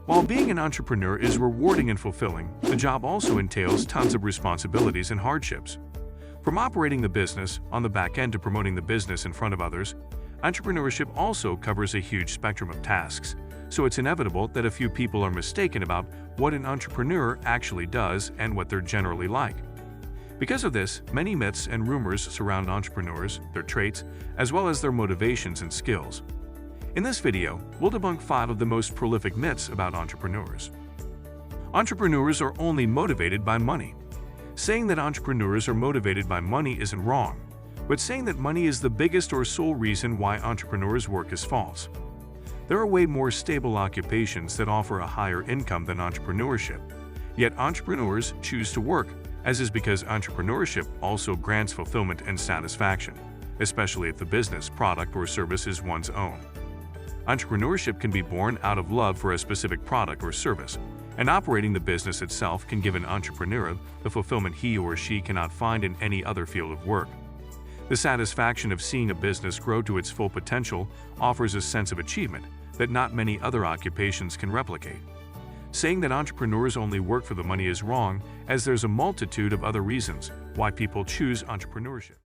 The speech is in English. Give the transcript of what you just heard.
While being an entrepreneur is rewarding and fulfilling, the job also entails tons of responsibilities and hardships. From operating the business on the back end to promoting the business in front of others, entrepreneurship also covers a huge spectrum of tasks, so it's inevitable that a few people are mistaken about what an entrepreneur actually does and what they're generally like. Because of this, many myths and rumors surround entrepreneurs, their traits, as well as their motivations and skills. In this video, we'll debunk 5 of the most prolific myths about entrepreneurs. Entrepreneurs are only motivated by money. Saying that entrepreneurs are motivated by money isn't wrong, but saying that money is the biggest or sole reason why entrepreneurs work is false. There are way more stable occupations that offer a higher income than entrepreneurship, yet entrepreneurs choose to work, as is because entrepreneurship also grants fulfillment and satisfaction, especially if the business, product, or service is one's own. Entrepreneurship can be born out of love for a specific product or service, and operating the business itself can give an entrepreneur the fulfillment he or she cannot find in any other field of work. The satisfaction of seeing a business grow to its full potential offers a sense of achievement that not many other occupations can replicate. Saying that entrepreneurs only work for the money is wrong, as there's a multitude of other reasons why people choose entrepreneurship.